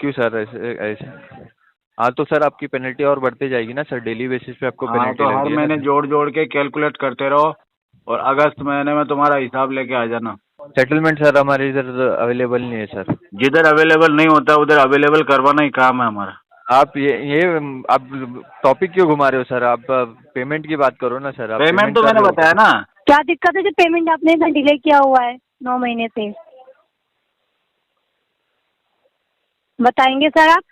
क्यों सर ऐसे ऐसे? हाँ तो सर आपकी पेनल्टी और बढ़ते जाएगी ना सर, डेली बेसिस पे आपको हाँ, पेनल्टी तो लग हर रही है ना महीने सर। जोड़ जोड़ के कैलकुलेट करते रहो और अगस्त महीने में तुम्हारा हिसाब लेके आ जाना। सेटलमेंट सर हमारे इधर अवेलेबल नहीं है सर। जिधर अवेलेबल नहीं होता उधर अवेलेबल करवाना ही काम है हमारा। आप ये आप टॉपिक क्यों घुमा रहे हो सर? आप पेमेंट की बात करो ना सर, आप पेमेंट पेमेंट तो कर मैंने रहे हो बताया क्या? ना। क्या दिक्कत है जो पेमेंट आपने इतना डिले किया हुआ है 9 महीने से? बताएंगे सर आप?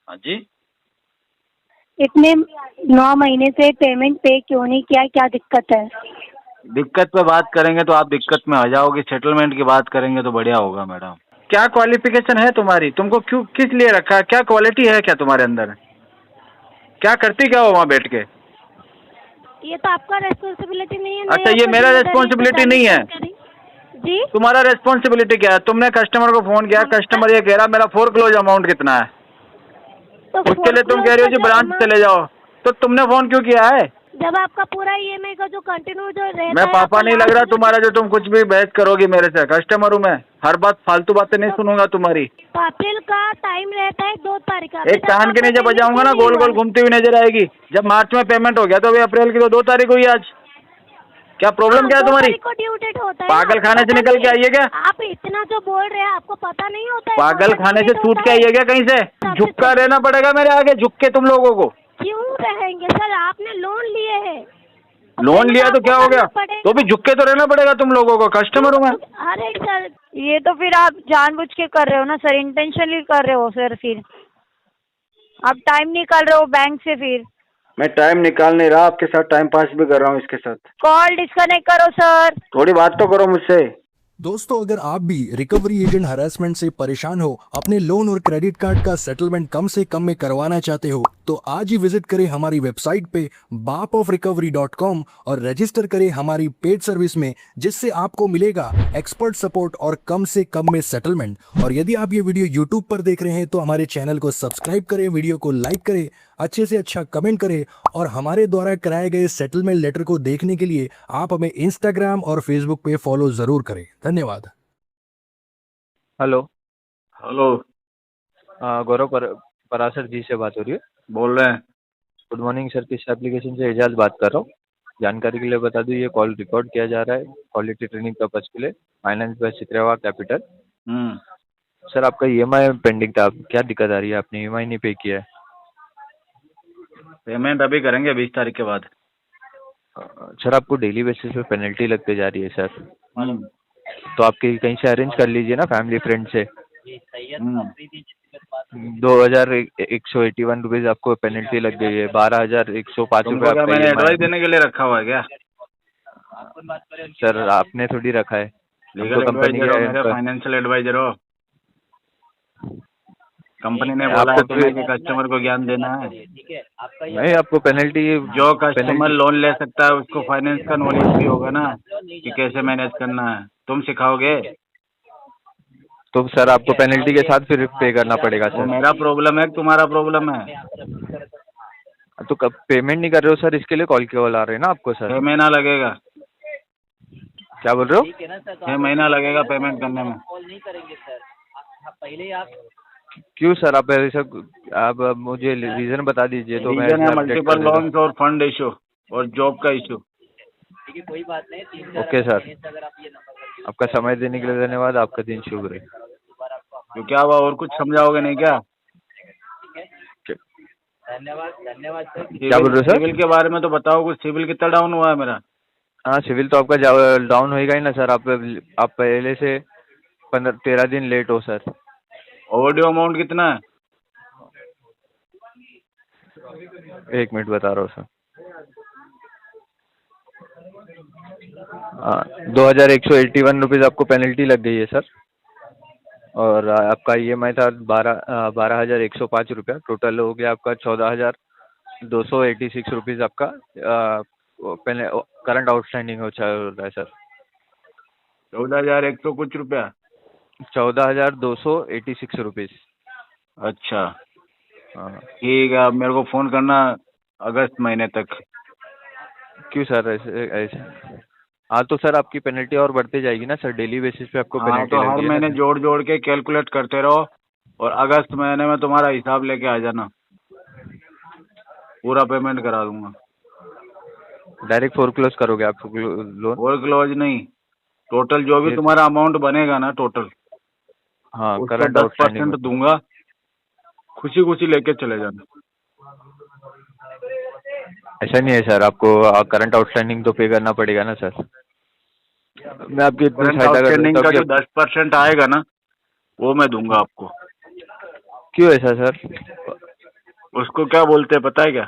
हाँ जी। इतने 9 महीने से पेमेंट पे क्यों नहीं किया, क्या दिक्कत है? दिक्कत पे बात करेंगे तो आप दिक्कत में आ जाओगे, सेटलमेंट की बात करेंगे तो बढ़िया होगा मैडम। क्या क्वालिफिकेशन है तुम्हारी? तुमको क्यों किस लिए रखा है? क्या क्वालिटी है क्या तुम्हारे अंदर? क्या करती क्या हो वहाँ बैठ के? ये तो आपका रेस्पॉन्सिबिलिटी नहीं है, नहीं अच्छा, ये आपका मेरा जिम्मेदारी है रेस्पॉन्सिबिलिटी बताने नहीं की है। हम करें। जी तुम्हारा रेस्पॉन्सिबिलिटी क्या है? तुमने कस्टमर को फोन किया, कस्टमर ये कह रहा मेरा फोरक्लोज अमाउंट कितना है, तो उसके लिए तुम फोरक्लोज कह रहे का हो जी जो ब्रांच अमाउंट, चले जाओ, तो तुमने फोन क्यों किया है? जब आपका पूरा ईएमआई का जो कंटिन्यू जो मैं रहता है पापा आपका नहीं लग लास्ट रहा में तुम्हारा जो तुम कुछ भी बहस करोगी मेरे से। कस्टमर हूँ मैं, हर बात फालतू बातें नहीं सुनूंगा तुम्हारी। तो अप्रैल का टाइम रहता है 2 तारीख का, एक कान के नीचे पेमेंट बजाऊंगा क्यों ना, नहीं गोल हुआ गोल है? घूमती हुई नजर आएगी। जब मार्च में पेमेंट हो गया तो अभी अप्रैल की तो 2 तारीख हुई आज। क्या प्रॉब्लम हाँ, क्या है दो तुम्हारी? तारीख को ड्यू डेट होता है ना, पागल आपको खाने से पता निकल नहीं के है? आइए क्या? आप इतना जो बोल रहे हैं आपको पता नहीं होता है कौन पागल सा ड्यू खाने से डेट छूट होता के है? आइए क्या कहीं से? सबसे झुक कर पहले रहना पड़ेगा मेरे आगे, झुक के तुम लोगों को। क्यों रहेंगे सर, आपने लोन लिए हैं और लोन पेमेंट लिया तो आपको क्या हो गया? करना तो भी पड़ेगा। झुक के तो रहना पड़ेगा तुम लोगों को, क्यों कस्टमर हूँ मैं। अरे सर, ये तो फिर आप जानबूझ के कर रहे हो ना सर, इंटेंशनली कर रहे हो सर। फिर आप टाइम निकाल रहे हो बैंक से, फिर मैं टाइम निकाल नहीं रहा, आपके साथ टाइम पास भी कर रहा हूँ इसके साथ। कॉल डिस्कनेक्ट करो सर। थोड़ी बात तो करो मुझसे। दोस्तों, अगर आप भी रिकवरी एजेंट हरासमेंट से परेशान हो, अपने लोन और क्रेडिट कार्ड का सेटलमेंट कम से कम में करवाना चाहते हो, तो आज ही विजिट करें हमारी वेबसाइट पे bapofrecovery.com और रजिस्टर करें हमारी पेड सर्विस में, जिससे आपको मिलेगा एक्सपर्ट सपोर्ट और कम से कम में सेटलमेंट। और यदि आप ये वीडियो यूट्यूब पर देख रहे हैं तो हमारे चैनल को सब्सक्राइब करें, वीडियो को लाइक करें, अच्छे से अच्छा कमेंट करें, और हमारे द्वारा कराए गए सेटलमेंट लेटर को देखने के लिए आप हमें इंस्टाग्राम और फेसबुक पे फॉलो जरूर करें। धन्यवाद। हेलो। हेलो। गौरव पराशर जी से बात हो रही है? बोल रहे हैं। गुड मॉर्निंग सर, किस एप्लीकेशन से? एजाज बात कर रहा हूँ। जानकारी के लिए बता दूँ, ये कॉल रिकॉर्ड किया जा रहा है क्वालिटी ट्रेनिंग पर्पज के लिए। फाइनेंस बाय सिक्रेवा कैपिटल। सर आपका ईएमआई पेंडिंग था, क्या दिक्कत आ रही है? आपने ईएमआई नहीं पे किया है? पेमेंट अभी करेंगे 20 तारीख के बाद। सर आपको डेली बेसिस पे पेनल्टी लगते जा रही है सर। तो आपके कहीं से अरेंज कर लीजिए ना, फैमिली फ्रेंड से। 2181 रुपीज़ आपको पेनल्टी लग गई है। 12,105 रुपये तुमको क्या आपका मैंने ईएमआई एडवाइस है। देने के लिए रखा हुआ है क्या? सर आपने थोड़ी रखा है, हम तो लीगल कंपनी एडवाइजर हो, मेरे के। फाइनेंशियल एडवाइजर हो। कंपनी ने बोला आपको है तुम्हें कि कस्टमर को ज्ञान देना है। नहीं, आपको पेनल्टी जो कस्टमर पेनल्टी लोन ले सकता है उसको फाइनेंस का नॉलेज भी होगा ना, कि कैसे मैनेज करना है। तुम सिखाओगे? तो सर आपको पेनल्टी के साथ फिर पे करना पड़ेगा वो सर। मेरा प्रॉब्लम है कि तुम्हारा प्रॉब्लम है? तो कब पेमेंट नहीं कर रहे हो सर, इसके लिए कॉल आ रहे हैं ना आपको सर। 6 महीना लगेगा। क्या बोल रहे हो? 6 महीना लगेगा पेमेंट करने में। क्यों सर आप ऐसा? आप मुझे रीज़न बता दीजिए तो मैं रीजन है ऐसे अपडेट कर मल्टीपल देता लोन्स और फंड इशू और जॉब का इशू। हूँ। ओके सर, आपका समय देने के लिए धन्यवाद। आपका दिन शुभ रहे। तो क्या हुआ, और कुछ समझाओगे नहीं क्या? क्या बोल रहे हो सिविल सर? के बारे में तो बताओ कुछ। सिविल कितना डाउन हुआ है मेरा? हाँ, सिविल तो आपका डाउन होएगा ही ना सर। आप पहले से 13 दिन लेट हो सर। ओवरड्यू अमाउंट कितना है? 1 मिनट बता रहा हूँ सर। 2,181 रुपीज़ आपको पेनल्टी लग गई है सर। और आपका ईएमआई था 12,105 रुपया। टोटल हो गया आपका 14,286 रुपीज़ आपका करंट आउटस्टैंडिंग हो रहा है सर। 14,100 कुछ रुपया। 14,286 रुपीज़। अच्छा हाँ। ठीक है, अब मेरे को फोन करना अगस्त महीने तक। क्यों सर ऐसे? हाँ तो सर आपकी पेनल्टी और बढ़ते जाएगी ना सर, डेली बेसिस पे आपको हाँ, पेनल्टी तो लग हर रही है ना महीने सर। जोड़ जोड़ के कैलकुलेट करते रहो और अगस्त महीने में तुम्हारा हिसाब लेके आ जाना, पूरा पेमेंट करा दूंगा। डायरेक्ट फोरक्लोज करोगे आप लोन? और क्लोज नहीं, टोटल जो भी फिर? तुम्हारा अमाउंट बनेगा ना टोटल, हाँ, उसका करंट 10% आउटस्टैंडिंग। दूंगा, खुशी खुशी लेके चले जाना। ऐसा नहीं है सर, आपको करंट आउटस्टैंडिंग तो पे करना पड़ेगा ना सर। मैं आपकी इतनी करंट सहायता कर आउटस्टैंडिंग सकता का हूँ जो कि 10% आएगा ना, वो मैं दूंगा आपको। क्यों ऐसा सर? उसको क्या बोलते हैं पता है क्या?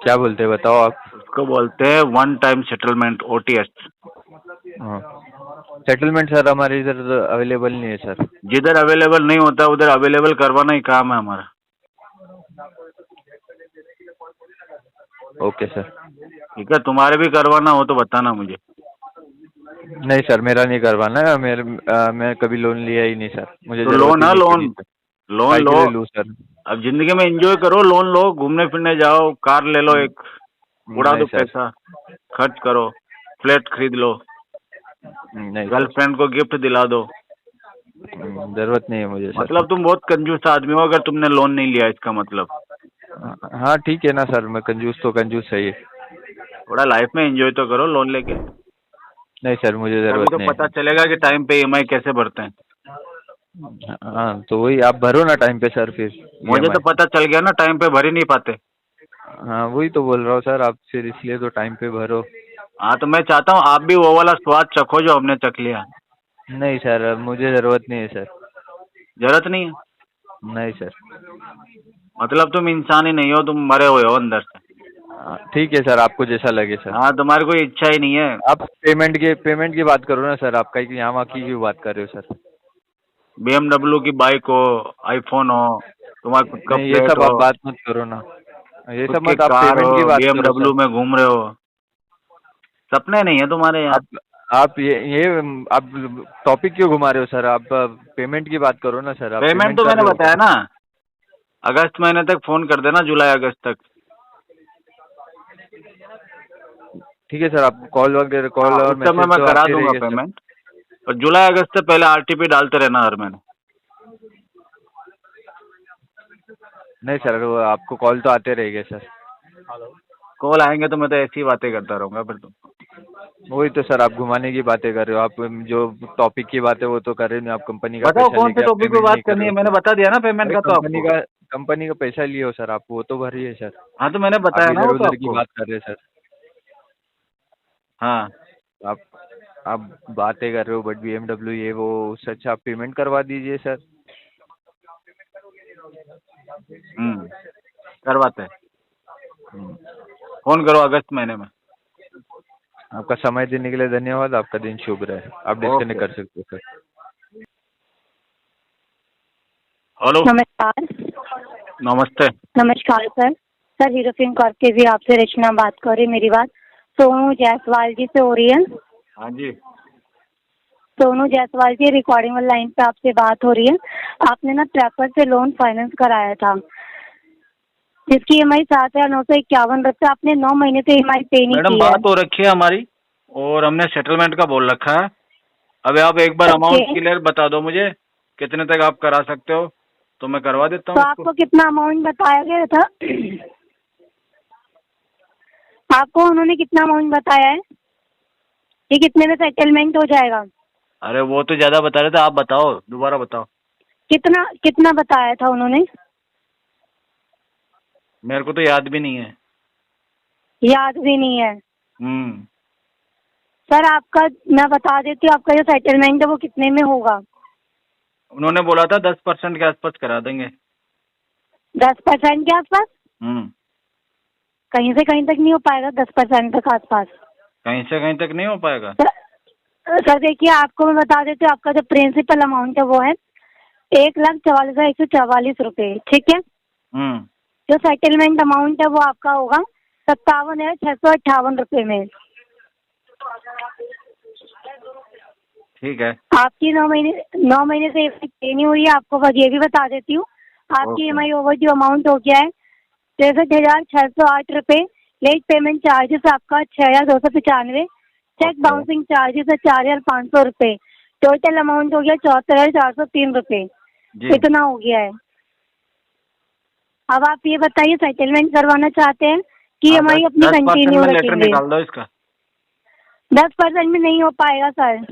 क्या बोलते हैं बताओ आप। उसको बोलते हैं वन टाइम सेटलमेंट, OTS। हाँ, सेटलमेंट सर हमारे इधर अवेलेबल नहीं है सर। जिधर अवेलेबल नहीं होता उधर अवेलेबल करवाना ही काम है हमारा। Okay sir. ठीक है, तुम्हारे भी करवाना हो तो बताना मुझे। नहीं सर, मेरा नहीं करवाना है। मैं कभी लोन लिया ही नहीं सर, मुझे तो जरूरत लोन ही है, नहीं पड़ी लोन सर। लोन काय लो। के लिए लूँ सर? अब जिंदगी में एंजॉय करो, लोन लो, घूमने फिरने जाओ, कार ले लो एक, उड़ा नहीं दो सर। पैसा, खर्च करो, फ्लैट खरीद लो, नहीं सर, गर्लफ्रेंड को गिफ्ट दिला दो। जरूरत नहीं है मुझे सर। मतलब तुम बहुत कंजूस आदमी हो अगर तुमने लोन नहीं लिया, इसका मतलब। हाँ ठीक है ना सर, मैं कंजूस तो कंजूस सही है। थोड़ा लाइफ में एंजॉय तो करो लोन लेके। नहीं सर, मुझे तभी जरूरत तो नहीं पता है। चलेगा कि टाइम पे EMI कैसे भरते हैं। हाँ तो वही, आप भरो ना टाइम पे सर फिर मुझे तो EMI। पता चल गया ना, टाइम पे भर ही नहीं पाते। हाँ वही तो बोल रहा हूँ सर, आप फिर इसलिए तो टाइम पे भरो। हाँ, तो मैं चाहता हूँ आप भी वो वाला स्वाद चखो जो हमने चख लिया। नहीं सर, अब मुझे जरूरत नहीं है सर। जरूरत नहीं है? नहीं सर। मतलब तुम इंसान ही नहीं हो, तुम मरे हुए हो अंदर से। ठीक है सर, आपको जैसा लगे सर। हाँ, तुम्हारी कोई इच्छा ही नहीं है। आप पेमेंट की बात करो ना सर, आप कहीं यहाँ की क्यों बात कर रहे हो सर? BMW की बाइक हो, आईफोन हो, तुम्हारा खुद का नहीं, ये फ्लैट सब हो, आप बात मत करो ना। ये खुद सब की मत, आप कार पेमेंट हो, की बात करो BMW सर। में घूम रहे हो, सपने नहीं है तुम्हारे यार। आप ये आप टॉपिक क्यों घुमा रहे हो सर? आप पेमेंट की बात करो ना सर, आप पेमेंट पेमेंट तो कर मैंने रहे हो बताया क्या? ना, अगस्त महीने तक फोन कर देना, जुलाई अगस्त तक। ठीक है सर, आप कॉल वगैरह, हाँ, कॉल और उस समय मैसेज मैं तो करा आते दूंगा रहेंगे सर। पेमेंट, और जुलाई अगस्त से पहले RTP डालते रहना हर महीने। नहीं सर, वो आपको कॉल तो आते रहेंगे सर। कॉल आएंगे तो मैं तो ऐसी बातें करता रहूंगा फिर। तुम वही तो सर, आप घुमाने की बातें कर रहे हो। आप जो टॉपिक की बात है वो तो कर रहे नहीं, आप कंपनी का बताओ पैसा कौन से लेके आप टॉपिक पे पेमेंट बात नहीं कर करनी रहे है, हो मैंने सर। बता दिया ना पेमेंट अरे का तो आपको। कंपनी का पैसा लिए हो सर, आप वो तो भरिए सर। हाँ, तो मैंने आप बताया ना इधर वो तो उधर की आपको। बात कर रहे हैं सर। हाँ। आप आप बातें कर रहे हो, बट BMW ये वो, उससे अच्छा आप पेमेंट करवा दीजिए सर। करवाते हैं, फोन करो अगस्त महीने में। आपका समय देने के लिए धन्यवाद। आपका दिन शुभ रहे। आप डिस्कनेक्ट ओके। कर सकते हो सर। हेलो। नमस्कार। नमस्ते। नमस्कार sir. Sir hero film Corp के भी आपसे रचना बात कर रही। मेरी बात सोनू जायसवाल जी से हो रही है? हाँ जी। सोनू जायसवाल जी, रिकॉर्डिंग वाली लाइन पे आपसे बात हो रही है। आपने ना ट्रैकर से लोन फाइनेंस कराया था, जिसकी EMI 7,951 रुपये। आपने 9 महीने से EMI पे नहीं मैडम की है। बात हो रखी है हमारी, और हमने सेटलमेंट का बोल रखा है। अभी आप एक बार अमाउंट ओके। क्लियर बता दो मुझे, कितने तक आप करा सकते हो, तो मैं करवा देता तो हूँ इसको। आपको कितना अमाउंट बताया गया था? आपको उन्होंने कितना अमाउंट बताया है कि कितने में सेटलमेंट हो जाएगा? अरे वो तो ज्यादा बता रहे थे, आप बताओ, दोबारा बताओ। कितना कितना बताया था उन्होंने? मेरे को तो याद भी नहीं है। याद भी नहीं है? हम्म। सर आपका, मैं बता देती हूँ, आपका जो सेटलमेंट है वो कितने में होगा? उन्होंने बोला था 10% के आसपास करा देंगे। 10% के आसपास? हम्म। कहीं से कहीं तक नहीं हो पाएगा 10% तक आसपास। कहीं से कहीं तक नहीं हो पाएगा। सर देखिए, आपको मैं बता देती हूँ, आपका जो प्रिंसिपल अमाउंट है वो है 1,44,144 रुपये, ठीक है? जो सेटलमेंट अमाउंट है वो आपका होगा 57,658 रुपये में। ठीक है। आपकी 9 महीने से पे नहीं हुई है। आपको बस ये भी बता देती हूँ, आपकी EMI ओवर ड्यू अमाउंट हो गया है 63,608 रुपये। लेट पेमेंट चार्जेस आपका 6,295, चेक बाउंसिंग चार्जेस है 4,500 रुपये। टोटल अमाउंट हो गया 74,403 रुपये। जी। इतना हो गया है। अब आप ये बताइए, सेटलमेंट करवाना चाहते हैं कि EMI अपनी 10% कंटिन्यू में लेटर रखेंगे? निकाल दो इसका। 10% में नहीं हो पाएगा सर।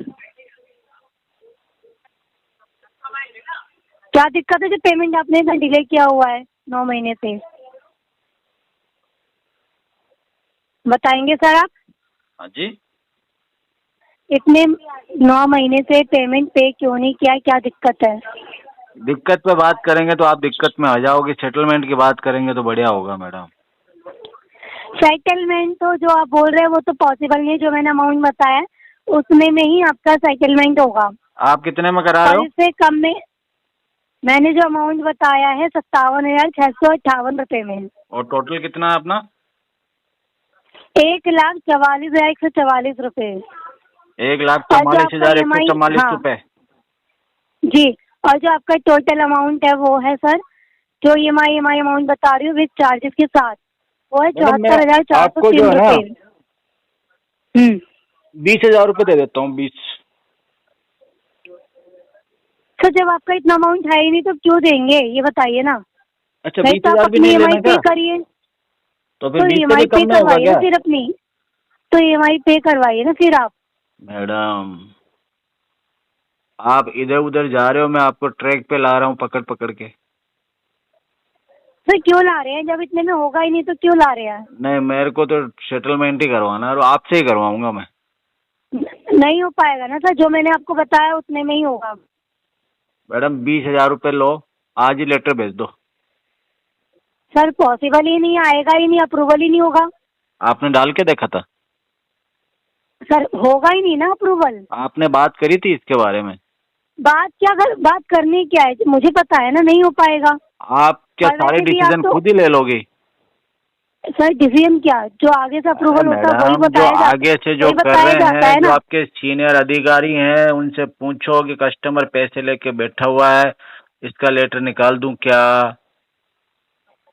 क्या दिक्कत है जो पेमेंट आपने इतना डिले किया हुआ है 9 महीने से? बताएंगे सर आप? हाँ जी। इतने 9 महीने से पेमेंट पे क्यों नहीं किया, क्या दिक्कत है? दिक्कत पे बात करेंगे तो आप दिक्कत में आ जाओगे, सेटलमेंट की बात करेंगे तो बढ़िया होगा मैडम। सेटलमेंट तो जो आप बोल रहे हैं वो तो पॉसिबल नहीं है। जो मैंने अमाउंट बताया है उसमें में ही आपका सेटलमेंट होगा। आप कितने में करा रहे और हो? इससे कम में मैंने जो अमाउंट बताया है 57,658 में। और टोटल कितना है अपना? 1,44,144 रुपए। 1,44,144 हाँ रुपए। जी। और जो आपका टोटल अमाउंट है वो है सर, जो EMI अमाउंट बता रही हूँ विद चार्जेस के साथ, वो है मैडम मैं 74,403 आपको जो है रुपए। 20,000 रुपए दे देता हूँ, 20। सर जब आपका इतना अमाउंट है ही नहीं तो क्यों देंगे, ये बताइए ना। अच्छा, नहीं तो आप 20,000 भी अपनी नहीं EMI लेना पे क्या? करिए। तो फिर तो 20 से EMI भी पे कम में होगा करवाइए ना क्या? फिर अपनी। तो EMI पे करवाइए ना फिर आप। मैडम आप इधर उधर जा रहे हो, मैं आपको ट्रैक पे ला रहा हूँ पकड़ पकड़ के। सर क्यों ला रहे हैं, जब इतने में होगा ही नहीं तो क्यों ला रहे हैं? नहीं, मेरे को तो सेटलमेंट ही करवाना है और आपसे ही करवाऊंगा मैं। नहीं हो पाएगा ना सर, जो मैंने आपको बताया उतने में ही होगा। मैडम 20,000 रुपए लो, आज ही लेटर भेज दो। सर पॉसिबल ही नहीं, आएगा ही नहीं, अप्रूवल ही नहीं होगा। आपने डाल के देखा था? सर होगा ही नहीं ना अप्रूवल। आपने बात करी थी इसके बारे में? बात करनी क्या है, मुझे पता है ना, नहीं हो पाएगा। आप क्या और सारे वैसे भी डिसीजन आप तो खुद ही ले लोगी? सर डिसीजन क्या, जो आगे से अप्रूवल होता है वही मैडम जो बताया आगे से जो वही कर बताया रहे जाता हैं, है जो ना। आपके सीनियर अधिकारी हैं, उनसे पूछो कि कस्टमर पैसे लेके बैठा हुआ है, इसका लेटर निकाल दूं क्या?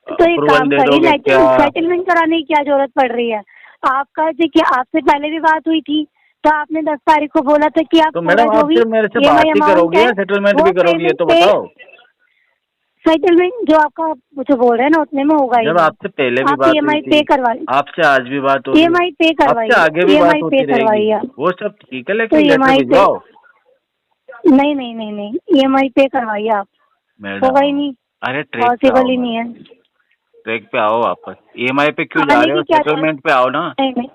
तो एक अप्रूवल काम दे करिए, दोगे क्या? सेटलमेंट कराने की क्या जरूरत पड़ रही है? आपका देखिए, आपसे पहले भी बात हुई थी तो आपने 10 तारीख को बोला था कि आप तो पूरा मैडम जो आप भी सिर्फ मेरे से EMI बात ही अमाउंट करोगी है या सेटलमेंट वो भी करोगी, ये पेमेंट तो पे, बताओ। सेटलमेंट जो आपका मुझे बोल रहे हैं ना उतने में होगा ही जब नहीं। आपसे पहले भी आप बात हुई EMI थी, पे करवा आपसे आज भी बात हो रही है, EMI पे आपसे करवाइए, आगे भी बात EMI होती पे रहेगी, करवाइए आप। वो सब ठीक है, तो लेकिन लेटर EMI पे भिजवाओ। नहीं नहीं नहीं नहीं, EMI पे करवाइए आप। होगा ही मैडम नहीं, अरे ट्रैक पे पॉसिबल आओ, ही नहीं है। मैडम ट्रैक पे आओ वापस। EMI पे क्यों जा आने रहे की हो? क्या सेटलमेंट पे आओ ना। नहीं नहीं,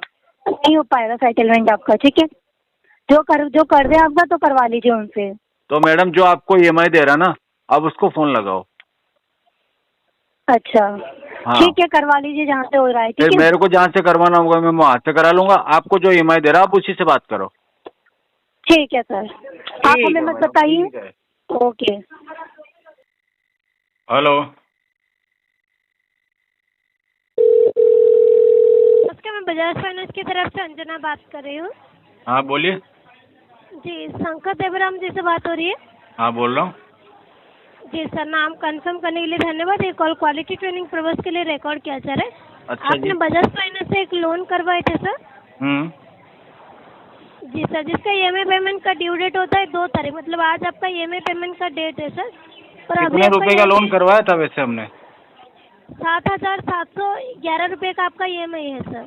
नहीं हो पाएगा सेटलमेंट आपका, ठीक है। जो कर दे आपका तो करवा लीजिए उनसे। तो मैडम जो आपको EMI दे रहा ना, अब उसको फोन लगाओ। अच्छा हाँ, ठीक है, करवा लीजिए जहाँ से हो रहा है, फिर ठीक है। मेरे को जहाँ से करवाना होगा मैं वहाँ से करा लूंगा। आपको जो EMI दे रहा है आप उसी से बात करो। ठीक है सर, आप ठीक हमें है मत मैडम, बताइए। ठीक है। ओके। हेलो। उसका मैं बजाज फाइनेंस की तरफ से अंजना बात कर रही हूँ। हाँ बोलिए। जी, शंकर देवराम जी से बात हो रही है? हाँ बोल रहा हूँ। जी सर, नाम कंफर्म करने के लिए धन्यवाद। ये कॉल क्वालिटी ट्रेनिंग पर्पज के लिए रिकॉर्ड किया जा रहा है। अच्छा जी। आपने बजाज फाइनेंस से एक लोन करवाए थे सर? जी सर, जिसका EMI पेमेंट का ड्यू डेट होता है 2 तारीख, मतलब आज आपका EMI पेमेंट का डेट है सर। पर अभी कितने रुपए का लोन करवाया था वैसे हमने? 7,711 रुपये का आपका EMI है सर।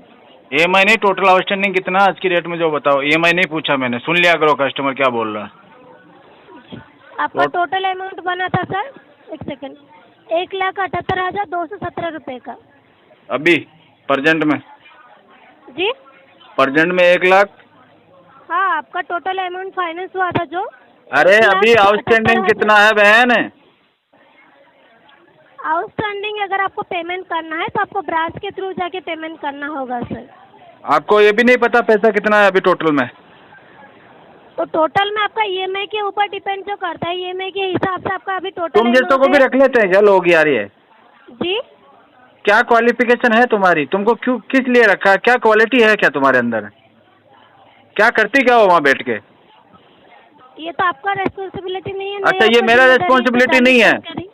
EMI नहीं, टोटल आउटस्टैंडिंग कितना है आज की डेट में जो बताओ। EMI नहीं पूछा मैंने, सुन लिया करो कस्टमर क्या बोल रहा है। आपका टोटल अमाउंट बना था सर, एक सेकंड, 1,78,217 रुपये का। अभी प्रजेंट में? जी प्रजेंट में 1 लाख। हाँ, आपका टोटल अमाउंट फाइनेंस हुआ था जो। अरे अभी आउटस्टैंडिंग कितना है बहन? आउटस्टैंडिंग अगर आपको पेमेंट करना है तो आपको ब्रांच के थ्रू जाके पेमेंट करना होगा सर। आपको ये भी नहीं पता पैसा कितना है अभी टोटल में? तो टोटल में आपका EMI के ऊपर डिपेंड जो करता है, EMI के हिसाब से आपका अभी टोटल तुम जैसों को भी रख लेते हैं क्या लोग यार? ये जी, क्या क्वालिफिकेशन है तुम्हारी? तुमको क्यों किस लिए रखा है? क्या क्वालिटी है क्या तुम्हारे अंदर? क्या करती क्या हो वहाँ बैठ के? ये तो आपका रेस्पॉन्सिबिलिटी नहीं है। अच्छा, ये मेरा रेस्पॉन्सिबिलिटी नहीं है?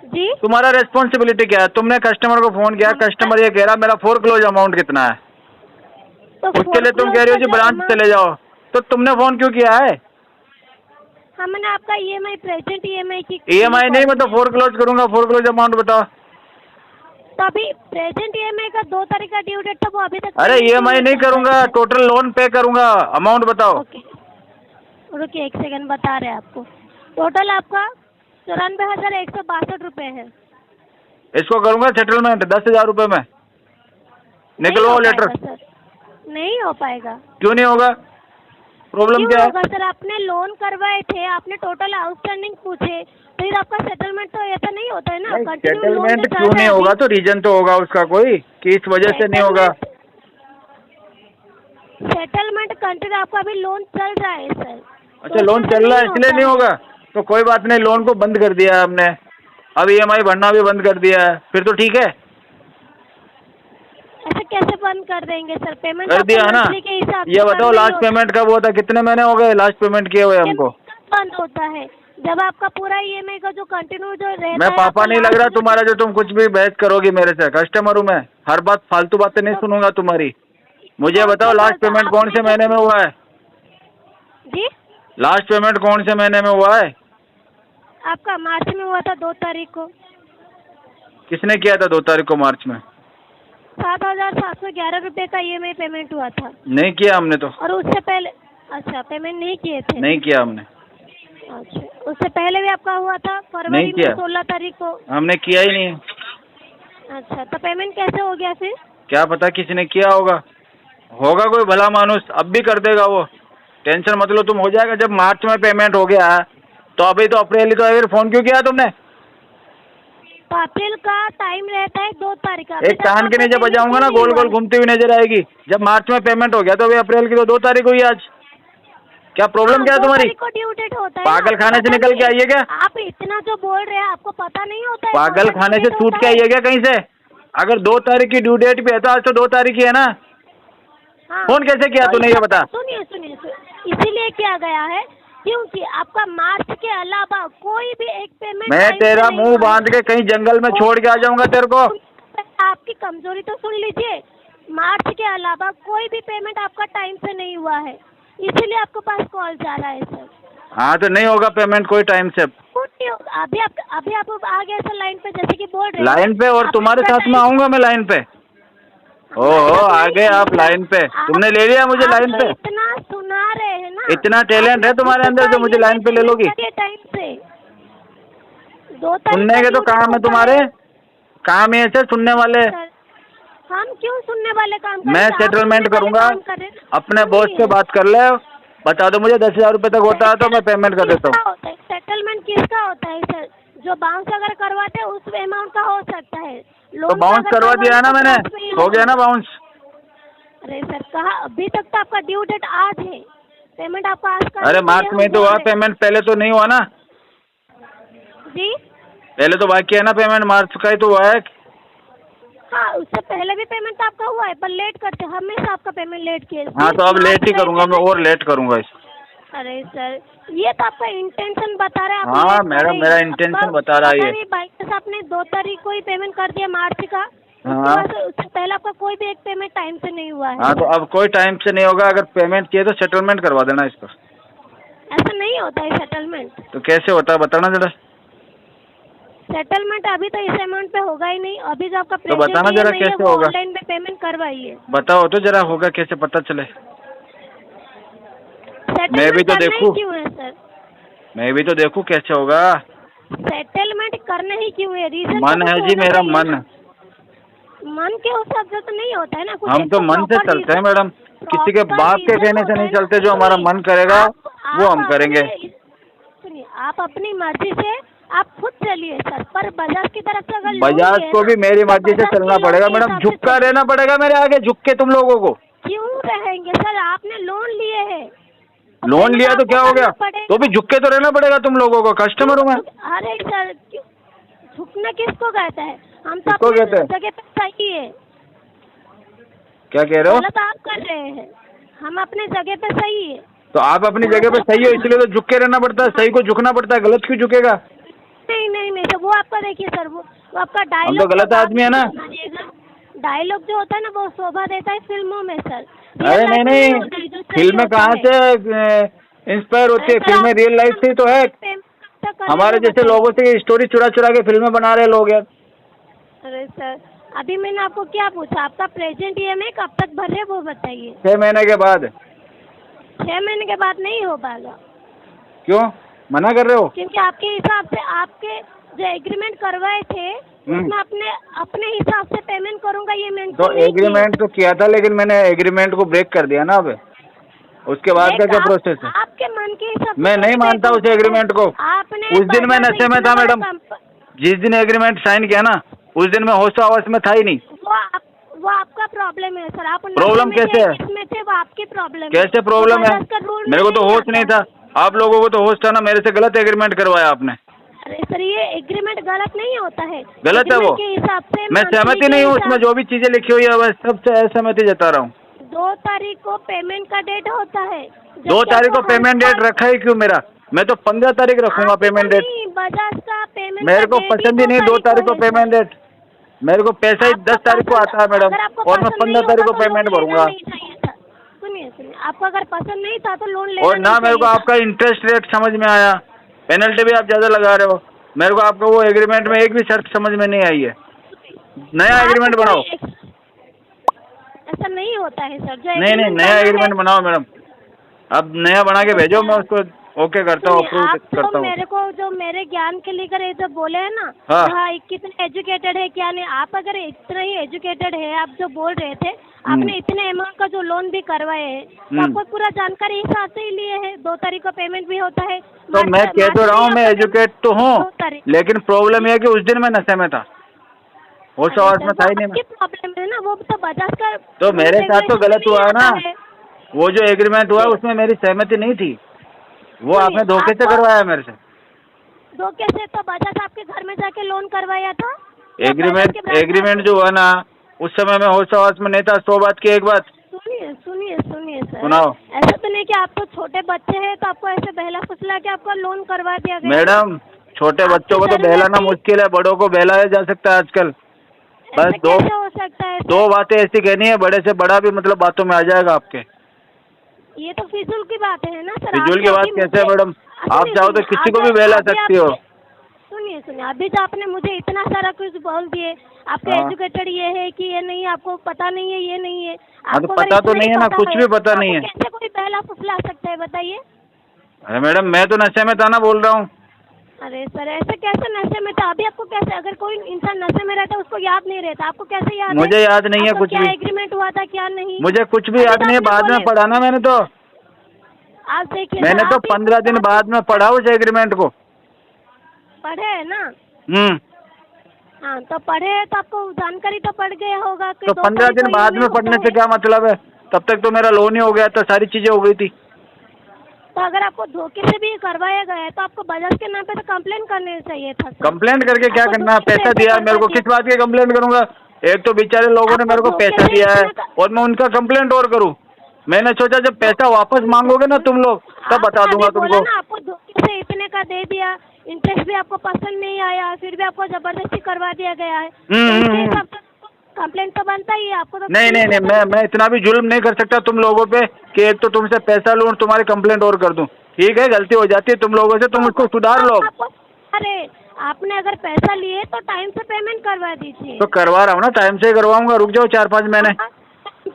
जी, तुम्हारा रेस्पॉन्सिबिलिटी क्या है? तुमने कस्टमर को फोन किया, कस्टमर ये कह रहा मेरा फोरक्लोज अमाउंट कितना है, तो उसके लिए तुम कह रही हो जी ब्रांच चले जाओ, तो तुमने फोन क्यों किया है? हाँ, मैंने आपका EMI प्रेजेंट EMI की EMI नहीं, मैं तो फोरक्लोज करूंगा। फोरक्लोज अमाउंट बताओ। तो अभी प्रेजेंट EMI का 2 तारीख का ड्यू डेट था, वो अभी तक अरे EMI नहीं करूंगा, टोटल लोन पे करूंगा। अमाउंट बताओ। ओके, रुकिए 1 सेकंड, बता रहे हैं आपको। टोटल आपका 94,162 रुपए है। इसको करूंगा सेटलमेंट 10,000 रुपए में। निकलवाओ लेटर। सर नहीं हो पाएगा। क्यों नहीं होगा? प्रॉब्लम क्या है? होगा सर, आपने लोन करवाए थे, आपने टोटल आउटस्टैंडिंग पूछे, फिर आपका सेटलमेंट तो ऐसा नहीं होता है ना। सेटलमेंट क्यों नहीं होगा? तो रीजन तो होगा उसका कोई कि इस वजह से नहीं होगा। सेटलमेंट कंटिन्यू, आपका अभी लोन चल रहा है सर। अच्छा, लोन चल रहा है इसलिए नहीं होगा? तो कोई बात नहीं, लोन को बंद कर दिया है हमने, अब EMI भरना भी बंद कर दिया है, फिर तो ठीक है। ऐसे कैसे बंद कर देंगे सर? पेमेंट कर दिया है ना। ये बताओ लास्ट पेमेंट कब हुआ था? कितने महीने हो गए लास्ट पेमेंट किए हुए हमको? बंद होता है जब आपका पूरा EMI का जो कंटिन्यू जो रहता है। मैं पापा नहीं लग रहा तुम्हारा जो तुम कुछ भी बहस करोगी मेरे से। कस्टमर हूँ मैं, हर बात फालतू बातें नहीं सुनूंगा तुम्हारी। मुझे बताओ लास्ट पेमेंट कौन से महीने में हुआ है? जी, लास्ट पेमेंट कौन से महीने में हुआ है? आपका मार्च में हुआ था 2 तारीख को। किसने किया था 2 तारीख को मार्च में? 7,711 रुपए का EMI पेमेंट हुआ था। नहीं किया हमने तो। और उससे पहले? अच्छा, पेमेंट नहीं किए थे? नहीं किया हमने। अच्छा, उससे पहले भी आपका हुआ था फरवरी में 16 तारीख को? हमने किया ही नहीं। अच्छा, तो पेमेंट कैसे हो गया फिर? क्या पता किसी ने किया होगा कोई भला मानुस, अब भी कर देगा वो। टेंशन मत लो, तुम हो जाएगा। जब मार्च में पेमेंट हो गया तो अभी तो अप्रैल ही तो है, फिर फोन क्यों किया तुमने? तो अप्रैल का टाइम रहता है 2 तारीख का। एक कान के नीचे बजाऊंगा ना, गोल गोल घूमती हुई नजर आएगी। जब मार्च में पेमेंट हो गया तो अभी अप्रैल की तो 2 तारीख हुई आज। क्या प्रॉब्लम क्या है तुम्हारी? ड्यू डेट होता है। पागल खाने से निकल के आइए क्या? आप इतना जो बोल रहे हैं, आपको पता नहीं होता है? पागल खाने से छूट के आइए क्या कहीं से? अगर 2 तारीख की ड्यू डेट भी है तो आज तो 2 तारीख ही है ना। हाँ, फोन कैसे किया तूने ये बता? सुनिए, इसीलिए किया गया है क्योंकि आपका मार्च के अलावा कोई भी एक पेमेंट। मैं तेरा मुंह बांध के कहीं जंगल में छोड़ के आ जाऊंगा तेरे को। आपकी कमजोरी तो सुन लीजिए, मार्च के अलावा कोई भी पेमेंट आपका टाइम से नहीं हुआ है, इसीलिए आपके पास कॉल जा रहा है सर। हाँ, तो नहीं होगा पेमेंट कोई टाइम से। अभी आप आ गए सर लाइन पे, जैसे कि बोल रहे हैं लाइन पे, और तुम्हारे साथ में आऊंगा मैं लाइन पे। ओहो, आ गए आप लाइन पे। तुमने ले लिया मुझे लाइन पे। इतना सुना रहे हैं ना, इतना टैलेंट है तुम्हारे अंदर जो मुझे लाइन पे ले लोगी? टाइम से 2 तारीख सुनने के तो काम है तुम्हारे, काम है सर सुनने वाले। हम क्यों सुनने वाले काम करें? मैं सेटलमेंट करूंगा, अपने बॉस से बात कर ले, बता दो मुझे 10,000 रुपए तक होता है तो मैं पेमेंट कर देता हूँ। सेटलमेंट किसका होता है सर? जो बाउंस अगर करवाते हैं उस अमाउंट का हो सकता है। तो बाउंस करवा दिया है ना मैंने, हो गया ना बाउंस। अरे सर, कहा अभी तक तो आपका ड्यू डेट आज है, पेमेंट आपका आज का। अरे मार्च में तो हुआ पेमेंट, पहले तो नहीं हुआ ना जी? पहले तो बाकी है ना पेमेंट, मार्च का ही तो हुआ है। हाँ, उससे पहले भी पेमेंट आपका हुआ है, पर लेट करते हमेशा आपका पेमेंट लेट किए। हाँ, तो अब लेट ही करूंगा मैं, और लेट करूंगा इस। अरे सर, ये तो आपका इंटेंशन बता रहा है। हाँ, मेरा इंटेंशन बता रहा है ये। बाइक आपने 2 तारीख को ही पेमेंट कर दिया मार्च का। हाँ, उससे पहले आपका कोई भी एक पेमेंट टाइम से नहीं हुआ है। हाँ, तो अब कोई टाइम से नहीं होगा। अगर पेमेंट किए तो सेटलमेंट करवा देना इस पर। ऐसा नहीं होता है सेटलमेंट। तो कैसे होता है बताना जरा। सेटलमेंट अभी तो इस अमाउंट पे होगा ही नहीं। अभी जो आपका तो बताना जरा कैसे होगा। ऑनलाइन पे पेमेंट करवाइए। बताओ तो जरा, होगा कैसे पता चले। मैं भी तो देखूं। क्यों है सर? मैं भी तो देखूं कैसे होगा। सेटलमेंट करना ही क्यों है? रीजन मन है जी मेरा, मन के उस शब्द तो नहीं होता है ना कुछ। हम तो मन से चलते हैं मैडम, किसी के बाप के कहने से नहीं चलते। जो हमारा मन करेगा वो हम करेंगे। सुनिए, आप अपनी मर्जी से आप खुद चलिए सर, पर बजाज की तरफ से अगर बजाज को भी मेरी मर्जी से चलना पड़ेगा मैडम, झुककर रहना पड़ेगा मेरे आगे, झुक के तुम लोगों को। क्यों रहेंगे सर? आपने लोन लिए है। लोन लिया तो क्या हो गया? तो भी झुक के तो रहना पड़ेगा तुम लोगों को, कस्टमर हूँ मैं। अरे सर, झुकना किसको कहते हैं? हम तो किसको कहते हैं? जगह पे सही है। क्या कह रहे हो? गलत आप कर रहे हैं, हम अपने जगह पे सही है। तो आप अपनी जगह पे सही हो, इसलिए तो झुक के रहना पड़ता है। सही को झुकना पड़ता है, गलत क्यों झुकेगा? नहीं, तो वो आपका देखिए सर, वो आपका डायलॉग। हम तो गलत आदमी है ना। डायलॉग जो होता है ना, वो शोभा देता है फिल्मों में सर। अरे नहीं, फिल्म में कहाँ से इंस्पायर होती है, फिल्में रियल लाइफ से तो है। हमारे जैसे लोगों से स्टोरी चुरा चुरा के फिल्में बना रहे लोग यार। अरे सर, अभी मैंने आपको क्या पूछा, आपका प्रेजेंट EMI कब तक भर रहे वो बताइए। 6 महीने के बाद। 6 महीने के बाद नहीं हो पाएगा। क्यों मना कर रहे हो? क्योंकि आपके हिसाब से आपके जो एग्रीमेंट करवाए थे उसमें अपने हिसाब से पेमेंट करूंगा ये मेंशन तो एग्रीमेंट तो किया था, लेकिन मैंने एग्रीमेंट को ब्रेक कर दिया ना अब। उसके बाद का क्या प्रोसेस है? आपके मन के हिसाब से मैं नहीं मानता उस एग्रीमेंट को। आपने उस दिन मैं नशे में था मैडम, जिस दिन एग्रीमेंट साइन किया ना उस दिन मैं होश आवास में था ही नहीं। वो आपका प्रॉब्लम है सर। आप प्रॉब्लम कैसे है? इसमें थे वो आपकी प्रॉब्लम है। कैसे प्रॉब्लम है? मेरे को तो होश नहीं था, आप लोगों को तो होश था ना। मेरे से गलत एग्रीमेंट करवाया आपने। अरे सर, ये एग्रीमेंट गलत नहीं होता है। गलत है वो, मैं सहमति नहीं हूँ उसमें। जो भी चीजें लिखी हुई है वह सबसे असहमति जता रहा हूँ। 2 तारीख को पेमेंट का डेट होता है। 2 तारीख को पेमेंट डेट रखा है क्यों मेरा? मैं तो 15 तारीख रखूंगा पेमेंट डेट। बजाज का पेमेंट मेरे को पसंद ही नहीं 2 तारीख को पेमेंट डेट। मेरे को पैसा ही 10 तारीख को आता है मैडम, और मैं 15 तारीख को पेमेंट भरूंगा। सुनिए, आपको अगर पसंद नहीं था तो लोन लेना और ना मेरे को आपका इंटरेस्ट रेट समझ में आया, पेनल्टी भी आप ज्यादा लगा रहे हो। मेरे को आपका वो एग्रीमेंट में एक भी शर्त समझ में नहीं आई है। नया एग्रीमेंट बनाओ। ऐसा नहीं होता है सर। नहीं, नया एग्रीमेंट बनाओ मैडम। अब नया बना के भेजो, मैं उसको ओके करता हूँ, अप्रूव करता हूँ। मेरे को जो मेरे ज्ञान के लिए करे जो बोले है ना, हाँ कितने एजुकेटेड है क्या नहीं। आप अगर इतना ही एजुकेटेड है, आप जो बोल रहे थे आपने इतने अमाउंट का जो लोन भी करवाए है तो आपको पूरा जानकारी हिसाब से ही लिए है। 2 तारीख को पेमेंट भी होता है। तो मैं कह तो रहा हूँ मैं एजुकेट तो हूँ, लेकिन प्रॉब्लम यह है कि उस दिन मैं नशे में था, होश आवास में था ही नहीं। प्रॉब्लम है ना, वो तो बजाज का तो मेरे साथ तो गलत हुआ है ना। वो जो एग्रीमेंट हुआ उसमें मेरी सहमति नहीं थी, वो आपने धोखे से करवाया मेरे से। धोखे से? तो बजाज आपके घर में जाके लोन करवाया था। एग्रीमेंट जो हुआ ना उस समय मैं होश आवास में नहीं था। 100 बात की एक बात सुनिए सर, सुनाओ। ऐसा तो नहीं कि आप तो छोटे बच्चे हैं तो आपको ऐसे बहला फुसला के आपका लोन करवा दिया गया। मैडम छोटे बच्चों को तो बहलाना मुश्किल है, बड़ों को बहलाया जा सकता है आजकल। बस हो सकता है 2 बातें ऐसी कहनी है, बड़े से बड़ा भी मतलब बातों में आ जाएगा आपके। ये तो फिजूल की बात है ना सर। फिजूल की बात कैसे है मैडम? आप चाहो तो किसी को भी बहला सकती हो। सुनिए, अभी तो आपने मुझे इतना सारा कुछ बोल दिए। आपका एजुकेटेड ये है कि ये नहीं, आपको पता नहीं है ये नहीं है। आपको पता तो नहीं है ना, कुछ भी पता नहीं है। कैसे कोई बहला फुसला सकता है बताइए? अरे मैडम मैं तो नशे में था ना, बोल रहा हूँ। अरे सर, ऐसे कैसे नशे में था? अभी आपको कैसे, अगर कोई इंसान नशे में रहता है उसको याद नहीं रहता, आपको कैसे याद? मुझे याद नहीं है कुछ भी। क्या एग्रीमेंट हुआ था क्या नहीं, मुझे कुछ भी याद नहीं है। बाद में पढ़ा ना मैंने तो। आप देखिए, मैंने तो 15 दिन बाद में पढ़ा उस एग्रीमेंट को। पढ़े है ना? हाँ, तो पढ़े हैं तो आपको जानकारी तो पड़ गया होगा। तो 15 दिन बाद में पढ़ने से क्या मतलब है? तब तक तो मेरा लोन ही हो गया था, सारी चीजें हो गई थी। तो अगर आपको धोखे से भी करवाया गया है तो आपको बजाज के नाम पे तो कंप्लेंट करने चाहिए था। कंप्लेंट करके क्या करना है? पैसा दिया है मेरे को, किस बात की कंप्लेंट करूंगा? एक तो बेचारे लोगों ने मेरे को पैसा दिया है और मैं उनका कंप्लेंट और करूँ? मैंने सोचा जब पैसा वापस मांगोगे ना तुम लोग तब बता दूंगा तुमको। आपको धोखे से इतने का दे दिया, इंटरेस्ट भी आपको पसंद नहीं आया, फिर भी आपको जबरदस्ती करवा दिया गया है, कंप्लेंट तो बनता ही है आपको। तो नहीं, मैं इतना भी जुल्म नहीं कर सकता तुम लोगों पे कि एक तो तुमसे पैसा लूं, तुम्हारी कंप्लेंट और कर दूं। ठीक है, गलती हो जाती है तुम लोगों से, तुम उसको सुधार लो। अरे आपने अगर पैसा लिए तो टाइम से पेमेंट करवा दीजिए। तो करवा रहा हूँ ना, टाइम से करवाऊंगा, रुक जाओ 4-5 महीने।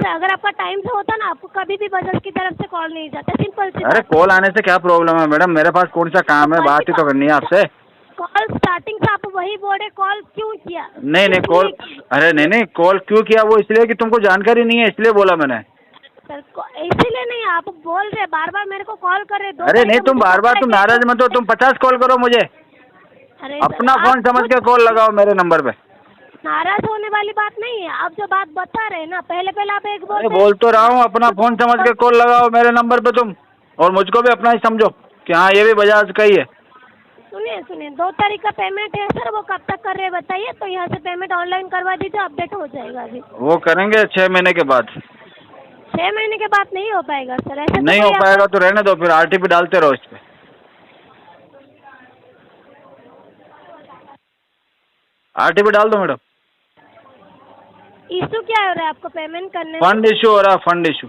अगर आपका टाइम से होता ना, आपको कभी भी बजाज की तरफ से कॉल नहीं जाता। सिंपल सी। अरे कॉल आने से क्या प्रॉब्लम है मैडम? मेरे पास कौन सा काम है? बात ही तो करनी है आपसे। कॉल स्टार्टिंग से आप वही बोले, कॉल क्यों किया? नहीं कॉल, अरे नहीं कॉल क्यों किया? वो इसलिए कि तुमको जानकारी नहीं है, इसलिए बोला मैंने। सर इसीलिए नहीं, आप बोल रहे बार बार मेरे को कॉल कर रहे। अरे नहीं, तुम बार बार तुम नाराज मत हो, तुम 50 कॉल करो मुझे। अरे अपना फोन समझ के कॉल लगाओ मेरे नंबर पे। नाराज होने वाली बात नहीं है। आप जो बात बता रहे हैं ना, पहले आप एक बोल तो रहा हूँ, अपना फोन समझ के कॉल लगाओ मेरे नंबर पे तुम, और मुझको भी अपना ही समझो कि हाँ ये भी बजाज का ही है। सुनिए 2 तारीख का पेमेंट है सर, वो कब तक कर रहे हैं बताइए? तो यहाँ से पेमेंट ऑनलाइन करवा दीजिए, अपडेट हो जाएगा। अभी वो करेंगे 6 महीने के बाद। 6 महीने के बाद नहीं हो पाएगा सर, ऐसे नहीं हो पाएगा तो रहने दो, फिर RTP डालते रहो इस पे। RTP डाल दो मैडम। इशू क्या हो रहा है आपको पेमेंट करने? फंड इशू हो रहा है, फंड इशू।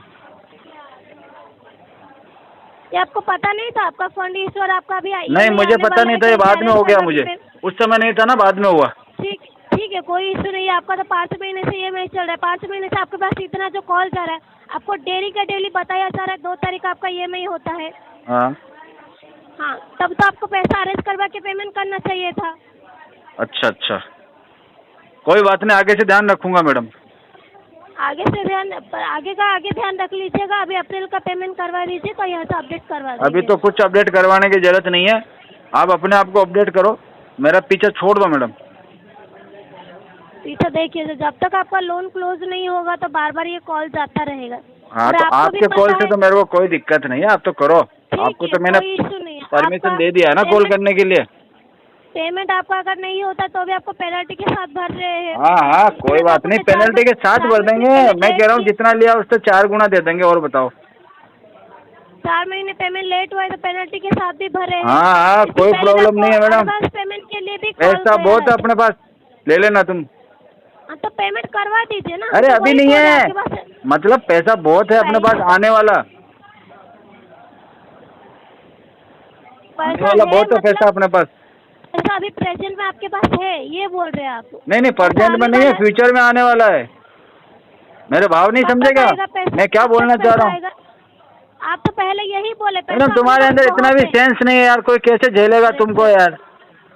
ये आपको पता नहीं था? आपका फंड इस बार आपका अभी नहीं, मुझे पता नहीं था, ये बाद में हो गया मुझे, उस समय नहीं था ना, बाद में हुआ। ठीक है, कोई इशू नहीं है। आपका तो 5 महीने से ये मैच चल रहा है, 5 महीने से आपके पास इतना जो कॉल जा रहा है, आपको डेली का डेली बताया जा रहा है 2 तारीख आपका EMI होता है। हाँ, तब तो आपको पैसा अरेंज करवा के पेमेंट करना चाहिए था। अच्छा, कोई बात नहीं, आगे से ध्यान रखूंगा मैडम। आगे ध्यान रख लीजिएगा। अभी अप्रैल का पेमेंट करवा दीजिए, तो यहाँ से अपडेट करवा दीजिए। अभी तो कुछ अपडेट करवाने की जरूरत नहीं है, आप अपने आप को अपडेट करो, मेरा पीछा छोड़ दो मैडम। पीछे देखिए, जब तक आपका लोन क्लोज नहीं होगा तो बार बार ये कॉल जाता रहेगा। हाँ, तो आपके कॉल से तो मेरे को कोई दिक्कत नहीं है, आप तो करो। आपको तो मैंने परमिशन दे दिया है ना कॉल करने के लिए। पेमेंट आपका अगर नहीं होता तो भी आपको पेनल्टी के साथ भर रहे हैं। हाँ, कोई बात नहीं, पेनल्टी के साथ भर देंगे। मैं कह रहा हूँ जितना लिया उससे 4 गुना दे देंगे। और बताओ, 4 महीने पेमेंट लेट हुआ है तो पेनल्टी के साथ भी भरे हैं। हाँ, कोई प्रॉब्लम नहीं है मैडम, पेमेंट के लिए भी पैसा बहुत है अपने पास, ले लेना तुम। तो पेमेंट करवा दीजिए ना। अरे अभी नहीं है, मतलब पैसा बहुत है अपने पास आने वाला बहुत है पैसा अपने पास। पैसा अभी प्रेजेंट में आपके पास है, ये बोल रहे हैं आप? नहीं, प्रेजेंट में नहीं है, फ्यूचर में आने वाला है। मेरे भाव नहीं समझेगा मैं क्या बोलना चाह रहा हूँ। आप तो पहले यही बोले। मैडम, तुम्हारे अंदर इतना भी सेंस नहीं है यार, कोई कैसे झेलेगा तुमको यार।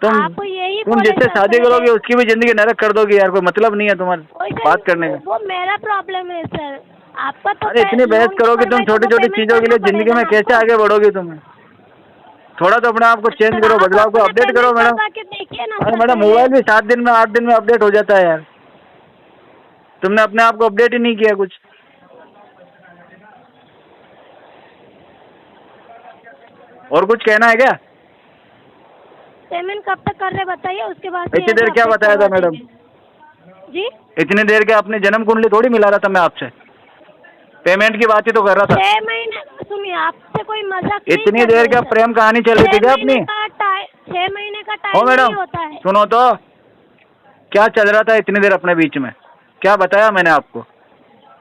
तुम जिससे शादी करोगे उसकी भी जिंदगी नरक कर दोगे यार, कोई मतलब नहीं है तुम्हारे बात करने का। वो मेरा प्रॉब्लम है सर, आपका तो। अरे इतनी बहस करोगे तुम छोटी छोटी चीजों के लिए, जिंदगी में कैसे आगे बढ़ोगे तुम? थोड़ा तो अपने आप को चेंज करो, बदलाव को अपडेट करो मैडम। अरे मैडम, मोबाइल भी 7 दिन में 8 दिन में अपडेट हो जाता है यार, तुमने अपने आप को अपडेट ही नहीं किया कुछ। और कुछ कहना है क्या? पेमेंट कब तक कर रहे बताइए, उसके बाद। इतनी देर क्या बताया था मैडम जी? इतनी देर के अपनी जन्म कुंडली थोड़ी मिला रहा था मैं आपसे, पेमेंट की बात ही तो कर रहा था। 6 महीने, सुनिए, आपसे कोई मजाक। इतनी देर क्या प्रेम कहानी चल रही थी क्या अपनी? 6 महीने का टाइम नहीं होता है। सुनो तो, क्या चल रहा था इतनी देर अपने बीच में, क्या बताया मैंने आपको?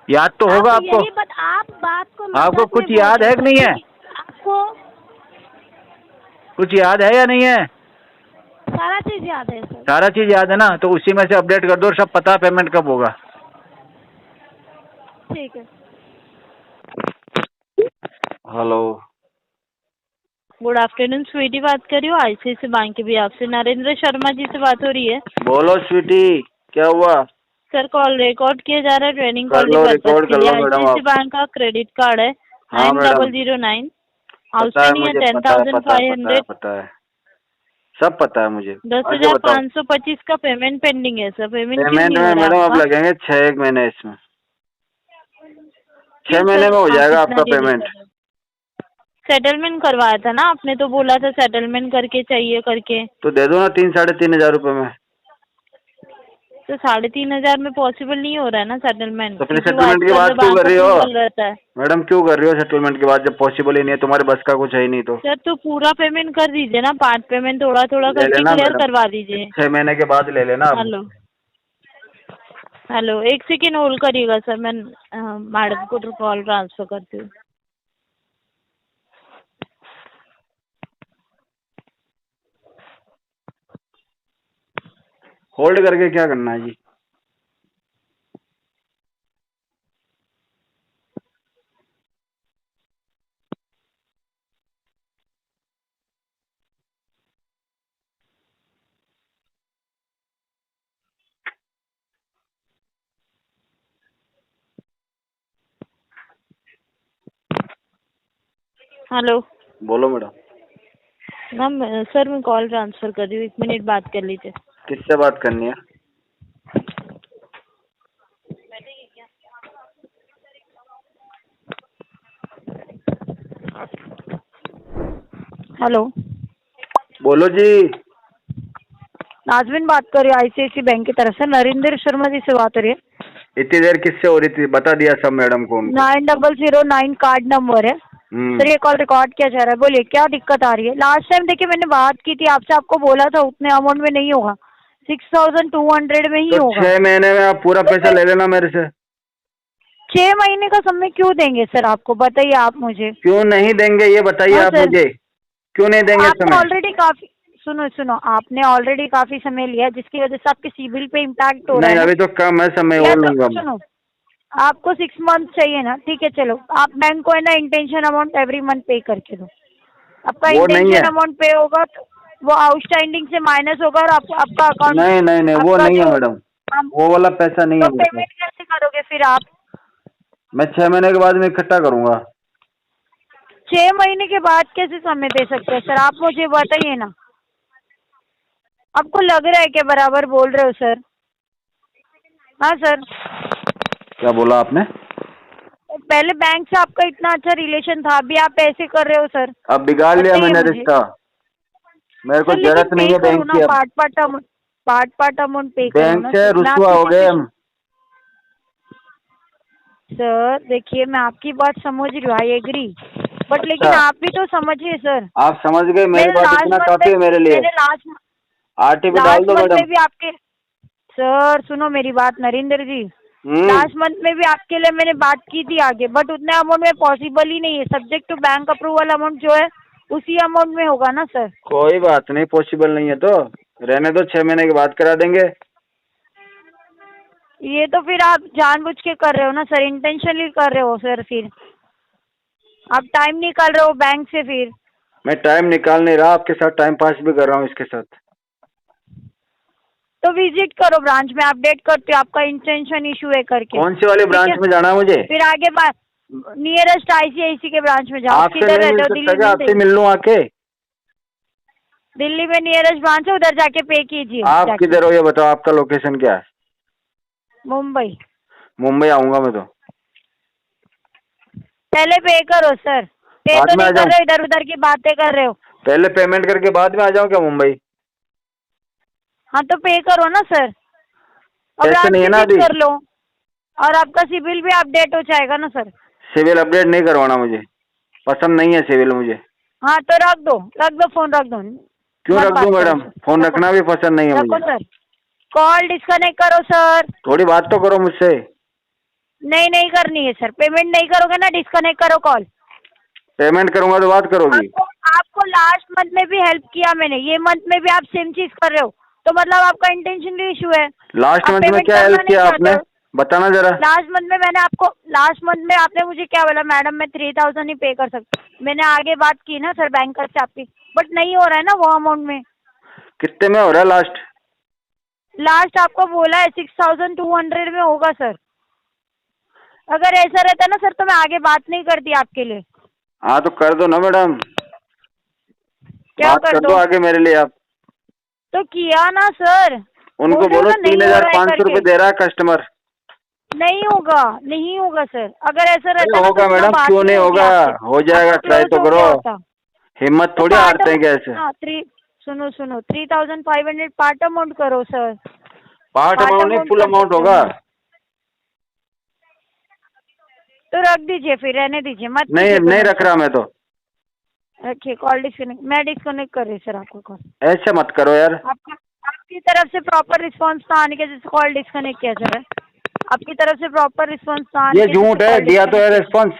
याद तो होगा आपको। आप बात को, आपको कुछ याद है कि नहीं है? आपको कुछ याद है या नहीं है? सारा चीज याद है सर। सारा चीज याद है ना, तो उसी में से अपडेट कर दो, सब पता पेमेंट कब होगा। ठीक है। हेलो, गुड आफ्टरनून, स्वीटी बात कर रही हूँ ICICI बैंक के भी। आपसे नरेंद्र शर्मा जी से बात हो रही है। बोलो स्वीटी, क्या हुआ? सर, कॉल रिकॉर्ड किया जा रहा है, ट्रेनिंग कॉल रिकॉर्ड कर लो मैडम। ICICI बैंक का क्रेडिट कार्ड है 9009, आउटस्टैंडिंग है 10,500। पता है, सब पता है मुझे। 10,525 का पेमेंट पेंडिंग है सर। पेमेंट में मैडम अब लगेंगे 6 महीने, इसमें 6 महीने में हो जाएगा आपका पेमेंट। सेटलमेंट करवाया था ना आपने, तो बोला था सेटलमेंट करके चाहिए करके, तो दे दो ना 3-3.5 हजार रुपए में। तो 3,500 में पॉसिबल नहीं हो रहा है ना सेटलमेंट। तो फिर सेटलमेंट की बात क्यों कर रही हो मैडम? क्यों कर रही हो सेटलमेंट की बात, जब पॉसिबल ही नहीं है, तुम्हारे बस का कुछ है ही नहीं। तो सर, तो पूरा पेमेंट कर दीजिए ना, पार्ट पेमेंट थोड़ा थोड़ा करके क्लियर करवा दीजिए। 6 महीने के बाद ले लेना। हेलो, 1 सेकेंड होल्ड करिएगा सर, मैं मैडम को कॉल ट्रांसफर करती हूँ। होल्ड करके क्या करना है जी? हेलो, बोलो मैडम। मैम, सर मैं कॉल ट्रांसफर कर रही हूँ, 1 मिनट बात कर लीजिए। किससे बात करनी है? हेलो, बोलो जी। नाजमीन बात कर रही हूँ ICICI बैंक की तरफ से, नरेंद्र शर्मा जी से बात हो रही है। इतनी देर किससे हो रही थी? बता दिया सब मैडम को। 9009 कार्ड नंबर है सर, ये कॉल रिकॉर्ड किया जा रहा है। बोलिए क्या दिक्कत आ रही है? लास्ट टाइम देखिए मैंने बात की थी आपसे, आपको बोला था उतने अमाउंट में नहीं होगा, 6,200 में ही होगा। 6 महीने में आप पूरा पैसा ले लेना मेरे से। 6 महीने का समय क्यों देंगे सर आपको, बताइए आप मुझे। क्यों नहीं देंगे ये बताइए हाँ आप सर। मुझे, क्यों नहीं देंगे आपने समय? ऑलरेडी काफी, सुनो आपने ऑलरेडी काफी समय लिया जिसकी वजह से आपके सिबिल पे इम्पैक्ट हो रहा नहीं है अभी तो कम है समय, या और तो लूंगा मैं। सुनो, आपको 6 मंथ चाहिए ना, ठीक है चलो, आप बैंक को है ना इंटेंशन अमाउंट एवरी मंथ पे करके दो। आपका वो नहीं है। इंटेंशन अमाउंट पे होगा तो वो आउटस्टैंडिंग से माइनस होगा और आपका अकाउंट, नहीं नहीं नहीं वो आपका नहीं है जो मैडम, वो वाला पैसा नहीं है तो मेरे पास। पेमेंट कैसे करोगे फिर आप? मैं 6 महीने के बाद में इकट्ठा करूंगा। 6 महीने के बाद कैसे समय दे सकते हैं सर, आप मुझे बताइए ना। आपको लग रहा है कि बराबर बोल रहे हो सर? हाँ सर। क्या बोला आपने? पहले बैंक से आपका इतना अच्छा रिलेशन था, अभी आप ऐसे कर रहे हो सर। अब बिगाड़ लिया बताइए मैंने मुझे। रिश्ता, मेरे को सर लेकिन जरूरत पे नहीं है करो बैंक ना, की अब। पार्ट अमाउंट पे करो बैंक ना से सर। मैं रुसवा आपकी हो गए हम। सर देखिए मैं आपकी बात समझ रही हूँ, आई एग्री, बट लेकिन अच्छा। आप भी तो समझिए सर। आप समझ गए, मेरी बात इतना काफी है मेरे लिए। मैंने आरटीपी डाल लास्ट दो मंथ मैडम। में भी आपके, सर सुनो मेरी बात नरेंद्र जी, लास्ट मंथ में भी आपके लिए मैंने बात की थी आगे, बट उतने अमाउंट में पॉसिबल ही नहीं है। Subject to bank approval amount जो है उसी अमाउंट में होगा ना सर। कोई बात नहीं, पॉसिबल नहीं है तो रहने दो, 6 महीने के बाद करा देंगे। ये तो फिर आप जानबूझ के कर रहे हो ना सर, इंटेंशनली कर रहे हो सर। फिर आप टाइम निकाल रहे हो बैंक से, फिर मैं टाइम निकाल नहीं रहा, आपके साथ टाइम पास भी कर रहा हूँ इसके साथ। तो विजिट करो ब्रांच में, अपडेट करते हो आपका इंटेंशन इशू है करके। कौन सी वाली ब्रांच में जाना है मुझे? फिर आगे बात नियरेस्ट आईसीआईसी के ब्रांच में जाओ। आपसे किधर नहीं रहते मिल हो? सकता दिल्ली क्या? में? आपसे मिल लूँ आके? दिल्ली में नियरेस्ट ब्रांच है, उधर जाके पे कीजिए। आप जाके किधर हो ये बताओ, आपका लोकेशन क्या है? मुंबई। मुंबई आऊंगा मैं तो। पहले पे करो सर, पे बाद तो में नहीं आ कर जाऊं? रहे हो, इधर उधर की बातें कर रहे हो। पहले पेमेंट करके बाद में आ जाऊं क्या मुंबई? हाँ तो पे करो ना सर, और पैसे ब्रांच नहीं है ना विजिट अभी। कर लो और आपका सिबिल भी अपडेट हो जाएगा ना सर। सिविल अपडेट नहीं करवाना मुझे, पसंद नहीं है सिविल मुझे। हाँ तो रख दो फोन, रख दो। क्यों मत रख बात दूं करो मैडम? सर। फोन रखो रखना भी पसंद नहीं है रखो मुझे। सर, कॉल डिस्कनेक्ट करो सर। थोड़ी बात तो करो मुझसे। नहीं करनी है सर, पेमेंट नहीं करोगे ना, डिस्कनेक्ट करो कॉल। पेमेंट करूंगा तो बात करोगी। आपको लास्ट मंथ में भी हेल्प किया मैंने, ये मंथ में भी आप सेम चीज कर रहे हो, तो मतलब आपका इंटेंशनली इशू है। लास्ट आप मंथ में पेमेंट क्या करना हेल्प नहीं किया चाहते आपने, हो। बताना जरा। लास्ट मंथ में आपने मुझे क्या बोला, मैडम मैं 3000 ही पे कर सकती। मैंने आगे बात की ना सर बैंकर से आपकी, बट नहीं हो रहा है ना वो अमाउंट में। कितने में हो रहा है लास्ट आपको बोला है 6200 में होगा सर। अगर ऐसा रहता ना सर तो मैं आगे बात नहीं करती आपके लिए। हाँ तो कर दो ना मैडम, क्या बात कर कर दो आगे मेरे लिए आप। तो किया ना सर, उनको बोल रहे हो बोलो ना नहीं हो रहा है 3500 रुपये करके। दे रहा है कस्टमर। नहीं होगा सर, अगर ऐसा रहता नहीं ना होगा तो मैडम, बात क्यों नहीं होती होगा? आपसे। हो जाएगा, आपका ट्राई close तो हो करो। गया होता। हिम्मत तो थोड़ी हारते हैं कैसे। हाँ सुनो 3500 पार्ट अमाउंट करो सर। पार्ट अमाउंट नहीं, फुल कर अमाउंट सकते हो होगा। ना। तो रख दीजिए फिर, रहने दीजिए, मत नहीं कीजिए नहीं पेमेंट रख रहा मैं तो। रखिए कॉल डिस्कनेक्ट, मैं डिस्कनेक्ट कर रही सर आपको कॉल। ऐसे मत करो यार। आपकी तरफ से प्रॉपर रिस्पांस ना आने के जैसे कॉल डिस्कनेक्ट किया सर है। आपकी तरफ से प्रॉपर रिस्पांस ना आने ये के झूठ जैसे है, कॉल दिया तो है डिस्कनेक्ट। रिस्पॉन्स।